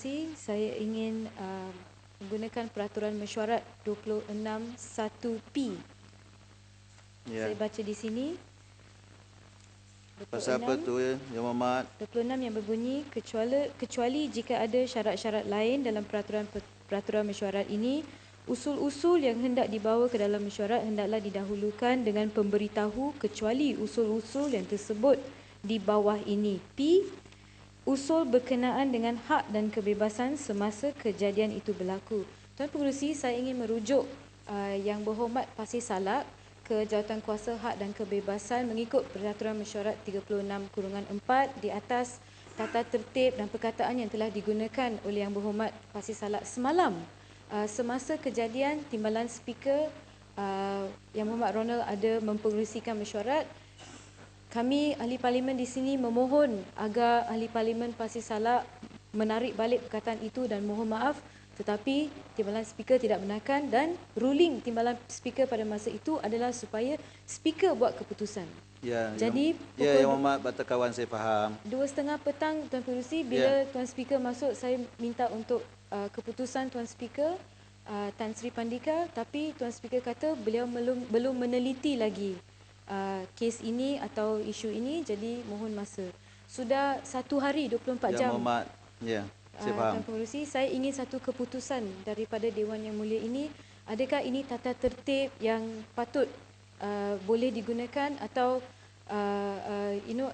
Pengerusi, saya ingin menggunakan peraturan mesyuarat 261P. Saya baca di sini. Pasal apa tu ya, Yang Berhormat? 26 yang berbunyi, kecuali jika ada syarat-syarat lain dalam peraturan mesyuarat ini, usul-usul yang hendak dibawa ke dalam mesyuarat hendaklah didahulukan dengan pemberitahu kecuali usul-usul yang tersebut di bawah ini. P. Usul berkenaan dengan hak dan kebebasan semasa kejadian itu berlaku. Tuan Pengerusi, saya ingin merujuk Yang Berhormat Pasir Salak ke Jawatankuasa Hak dan Kebebasan mengikut Peraturan Mesyuarat 36/4 di atas tata tertib dan perkataan yang telah digunakan oleh Yang Berhormat Pasir Salak semalam. Semasa kejadian, Timbalan Speaker Yang Berhormat Ronald ada mempengerusikan mesyuarat. Kami ahli parlimen di sini memohon agar ahli parlimen Pasir Salak menarik balik perkataan itu dan mohon maaf, tetapi Timbalan Speaker tidak benarkan dan ruling Timbalan Speaker pada masa itu adalah supaya Speaker buat keputusan. Ya, Jadi Yang Berhormat Batu Kawan, saya faham. 2:30 petang Tuan Pengerusi, bila Tuan Speaker masuk, saya minta untuk keputusan Tuan Speaker Tan Sri Pandika, tapi Tuan Speaker kata beliau belum meneliti lagi kes ini atau isu ini, jadi mohon masa. Sudah 1 hari 24 jam. Yang Berhormat, ya, saya faham. Tuan Pengerusi, saya ingin satu keputusan daripada Dewan Yang Mulia ini. Adakah ini tata tertib yang patut boleh digunakan atau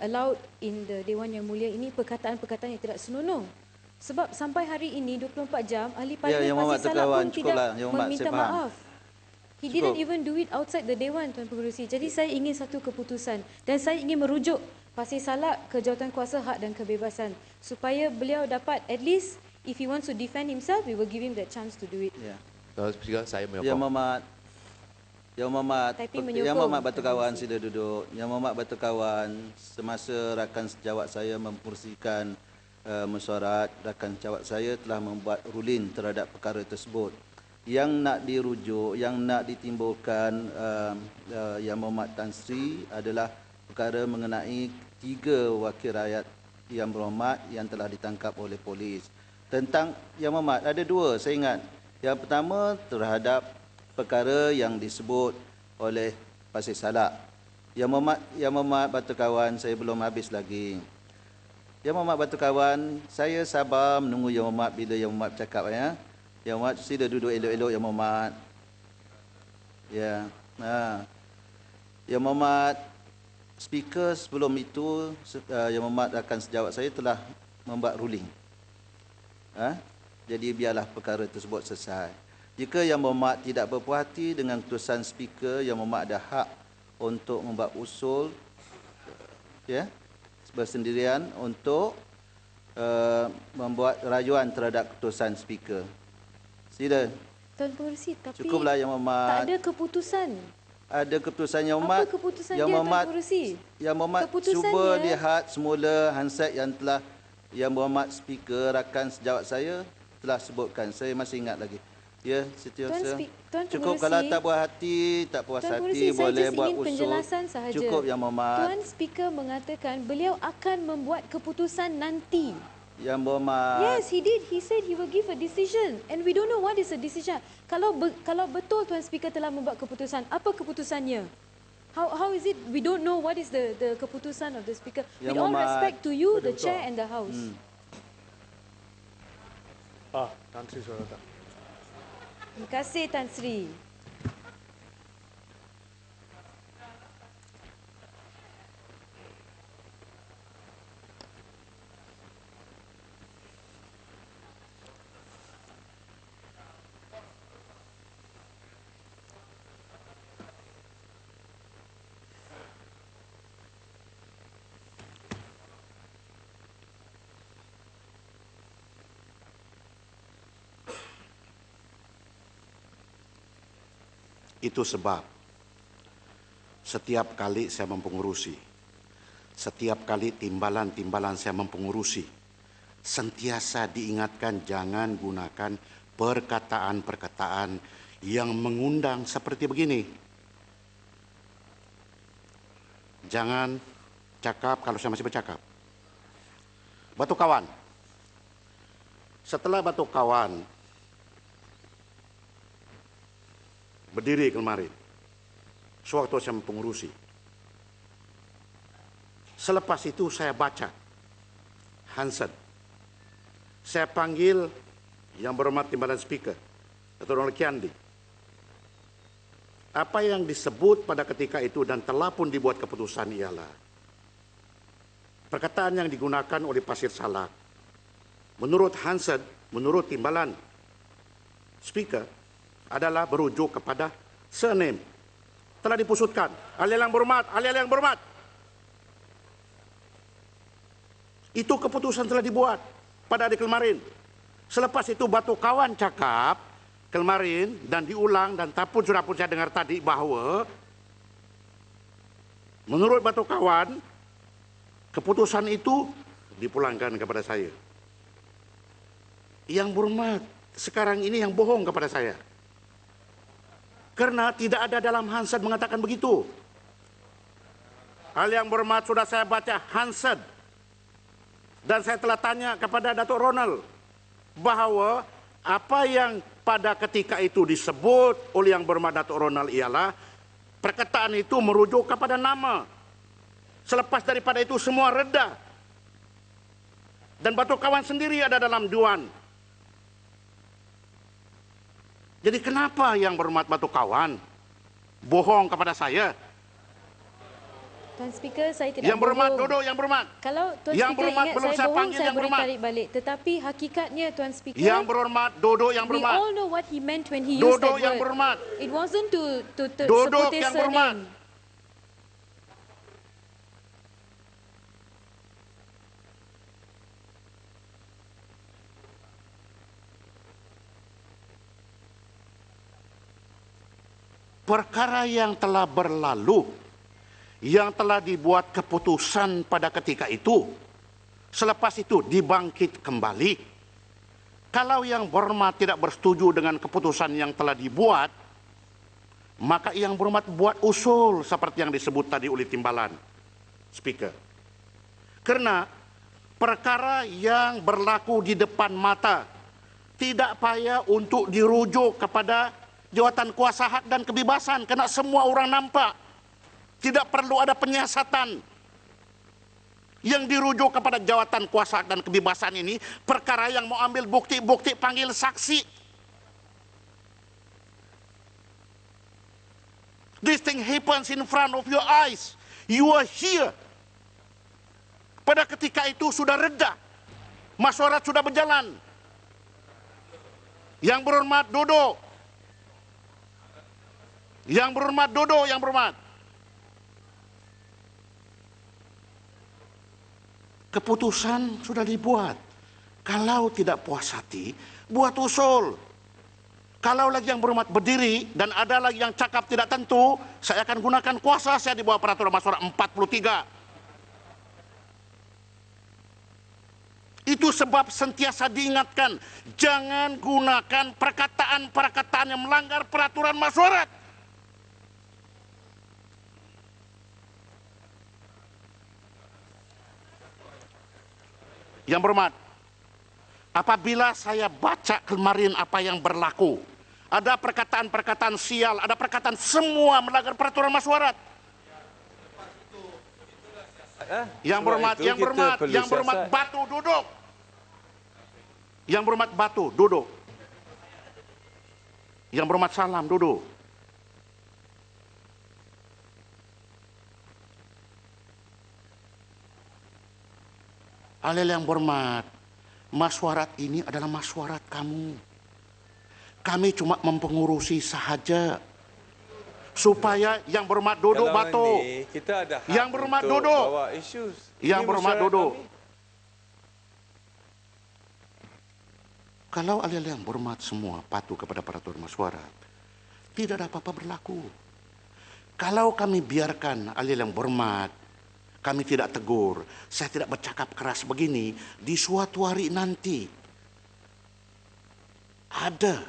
allowed in the Dewan Yang Mulia ini, perkataan-perkataan yang tidak senonoh. Sebab sampai hari ini 24 jam ahli parlimen Pasir Salak pun tidak meminta maaf. He didn't even do it outside the Dewan, Tuan Pengerusi. Jadi saya ingin satu keputusan dan saya ingin merujuk Pasir Salak ke Jawatankuasa Hak dan Kebebasan supaya beliau dapat, at least if he wants to defend himself, we will give him that chance to do it. Ya. Tuan Speaker, saya menyokong. Yang Berhormat, Yang Berhormat Batu Kawan, sila duduk. Yang Berhormat Batu Kawan, semasa rakan sejawat saya mempengerusikan mesyuarat, rakan sejawat saya telah membuat ruling terhadap perkara tersebut. Yang nak dirujuk, yang nak ditimbulkan Yang Berhormat Tan Sri adalah perkara mengenai 3 wakil rakyat Yang Berhormat yang telah ditangkap oleh polis. Tentang Yang Berhormat, ada 2 saya ingat. Yang pertama terhadap perkara yang disebut oleh Pasir Salak. Yang Berhormat Batu Kawan, saya belum habis lagi. Yang Berhormat Batu Kawan, saya sabar menunggu Yang Berhormat bila Yang Berhormat bercakap ya. Yang Berhormat sila duduk elok-elok Yang Berhormat. Ya. Yang Berhormat Speaker, sebelum itu Yang Berhormat rakan sejawat saya telah membuat ruling. Jadi biarlah perkara tersebut selesai. Jika Yang Berhormat tidak berpuas hati dengan keputusan Speaker, Yang Berhormat ada hak untuk membuat usul bersendirian untuk membuat rayuan terhadap keputusan Speaker. Sila. Tuan Pengerusi, tapi cukuplah Yang Berhormat. tak ada keputusan. Ada keputusan Yang Berhormat. Apa keputusan Yang dia, Berhormat, Tuan Pengerusi? Yang Berhormat cuba lihat semula handset yang telah Yang Berhormat Speaker rakan sejawat saya telah sebutkan. Saya masih ingat lagi. Ya, Setiausaha. Cukup kalau tak puas hati, tak puas hati, boleh buat usul. Penjelasan sahaja. Cukup Yang Berhormat. Tuan Speaker mengatakan beliau akan membuat keputusan nanti. Yang Berhormat. Yes, he did. He said he will give a decision and we don't know what is the decision. Kalau betul Tuan Speaker telah membuat keputusan, apa keputusannya? How is it we don't know what is the keputusan of the Speaker? With all respect to you, the Chair and the House. Tan Sri suara tak. Terima kasih Tan Sri. Itu sebab setiap kali saya mempengurusi, setiap kali timbalan-timbalan saya mempengurusi, sentiasa diingatkan jangan gunakan perkataan-perkataan yang mengundang seperti begini. Jangan cakap kalau saya masih bercakap. Batu Kawan, setelah Batu Kawan berdiri kemarin, sewaktu saya mempengurusi. Selepas itu saya baca Hansen. Saya panggil yang berhormat Timbalan Speaker, Dr. Ronald Kiandi. Apa yang disebut pada ketika itu dan telah pun dibuat keputusan ialah perkataan yang digunakan oleh Pasir Salak. Menurut Hansen, menurut Timbalan Speaker adalah berujuk kepada surname. Telah dipusutkan. Ahli yang berhormat, ahli yang berhormat. Itu keputusan telah dibuat pada hari kemarin. Selepas itu Batu Kawan cakap kemarin dan diulang dan tapun sudah pun saya dengar tadi bahawa menurut Batu Kawan keputusan itu dipulangkan kepada saya. Yang berhormat sekarang ini yang bohong kepada saya. Karena tidak ada dalam Hansen mengatakan begitu. Hal yang berhormat sudah saya baca Hansen. Dan saya telah tanya kepada Datuk Ronald bahawa apa yang pada ketika itu disebut oleh yang berhormat Datuk Ronald ialah perkataan itu merujuk kepada nama. Selepas daripada itu semua reda. Dan Batu Kawan sendiri ada dalam Dewan. Jadi kenapa yang berhormat Batu Kawan bohong kepada saya? Tuan Speaker, saya tidak Yang berhormat bohong. duduk, yang berhormat. Kalau Tuan Yang Speaker berhormat ingat belum saya saya bohong, panggil saya yang boleh berhormat. tarik balik. Tetapi hakikatnya Tuan Speaker, Yang berhormat duduk, yang we berhormat. all know what he meant when he used Duduk that yang word. berhormat. It wasn't to Duduk sebut his yang berhormat. surname. Perkara yang telah berlalu, yang telah dibuat keputusan pada ketika itu, selepas itu dibangkit kembali. Kalau yang berhormat tidak bersetuju dengan keputusan yang telah dibuat, maka yang berhormat buat usul seperti yang disebut tadi oleh Timbalan Speaker. Karena perkara yang berlaku di depan mata tidak payah untuk dirujuk kepada jawatan kuasa hak dan kebebasan, kerana semua orang nampak. Tidak perlu ada penyiasatan. Yang dirujuk kepada jawatan kuasa hak dan kebebasan ini perkara yang mau ambil bukti-bukti, panggil saksi. This thing happens in front of your eyes. You are here. Pada ketika itu sudah reda. Masyarakat sudah berjalan. Yang berhormat duduk. Yang berhormat duduk, yang berhormat. Keputusan sudah dibuat. Kalau tidak puas hati, buat usul. Kalau lagi yang berhormat berdiri dan ada lagi yang cakap tidak tentu, saya akan gunakan kuasa saya di bawah peraturan masyarakat 43. Itu sebab sentiasa diingatkan, jangan gunakan perkataan-perkataan yang melanggar peraturan masyarakat. Yang berhormat, apabila saya baca kemarin apa yang berlaku, ada perkataan-perkataan sial, ada perkataan semua melanggar peraturan masyarakat. Yang berhormat, yang berhormat, yang berhormat Batu duduk. Yang berhormat Batu duduk. Yang berhormat Salam duduk. Ahli yang berhormat, masyarakat ini adalah masyarakat kamu. Kami cuma mempengurusi sahaja. Supaya yang berhormat duduk Batu. Kita ada hak yang berhormat untuk duduk. bawa isu. Yang berhormat duduk. Kami. Kalau ahli yang berhormat semua patuh kepada peraturan masyarakat, tidak ada apa-apa berlaku. Kalau kami biarkan ahli yang berhormat, kami tidak tegur, saya tidak bercakap keras begini, di suatu hari nanti ada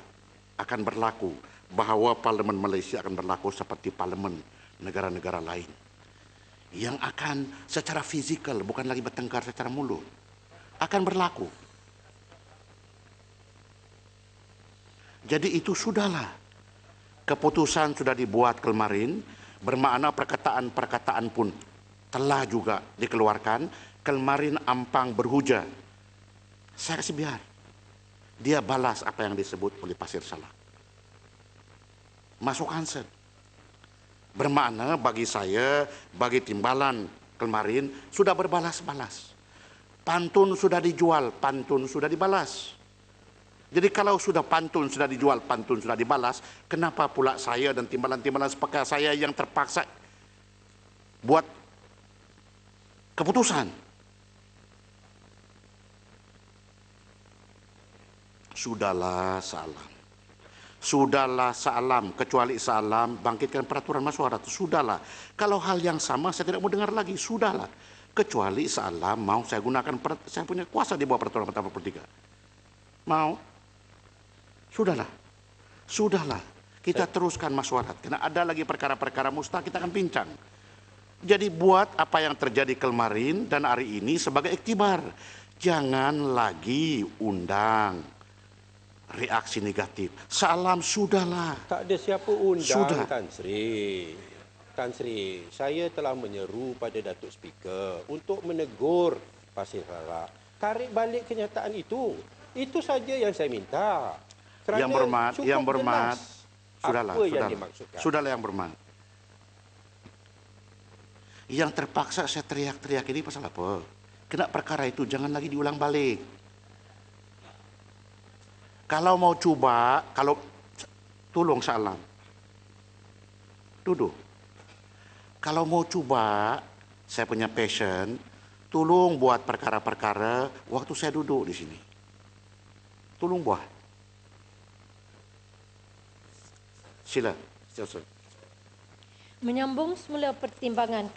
akan berlaku bahawa Parlimen Malaysia akan berlaku seperti Parlimen negara-negara lain yang akan secara fizikal, bukan lagi bertengkar secara mulut, akan berlaku. Jadi itu sudahlah. Keputusan sudah dibuat kemarin, bermakna perkataan-perkataan pun telah juga dikeluarkan. Kemarin Ampang berhujah. Saya kasih biar. Dia balas apa yang disebut oleh Pasir Salam. Masuk Hansen. Bermakna bagi saya, bagi timbalan kemarin, sudah berbalas-balas. Pantun sudah dijual, pantun sudah dibalas. Jadi kalau sudah pantun sudah dijual, pantun sudah dibalas, kenapa pula saya dan timbalan-timbalan sepakat saya yang terpaksa buat keputusan? Sudahlah Salam. Sudahlah Salam, kecuali Salam bangkitkan peraturan masyarakat. Sudahlah. Kalau hal yang sama saya tidak mau dengar lagi. Sudahlah. Kecuali Salam mau saya gunakan, saya punya kuasa di bawah peraturan Mahkamah Politika. Mau? Sudahlah. Sudahlah. Kita teruskan masyarakat. Karena ada lagi perkara-perkara mustahil kita akan bincang. Jadi buat apa yang terjadi kemarin dan hari ini sebagai iktibar. Jangan lagi undang reaksi negatif. Salam sudahlah. Tak ada siapa undang, Sudah. Tan Sri. Tan Sri, saya telah menyeru pada Datuk Speaker untuk menegur Pasir Salam. Tarik balik kenyataan itu. Itu saja yang saya minta. Kerana Yang berhormat, cukup yang berhormat. jelas Sudahlah, apa yang sudahlah. dimaksudkan. Sudahlah yang berhormat. Yang terpaksa saya teriak-teriak ini pasal apa? Kena perkara itu jangan lagi diulang balik. Kalau mau coba, kalau tolong Salam. Duduk. Kalau mau coba, saya punya passion, tolong buat perkara-perkara waktu saya duduk di sini. Tolong buat. Sila. Menyambung semula pertimbangan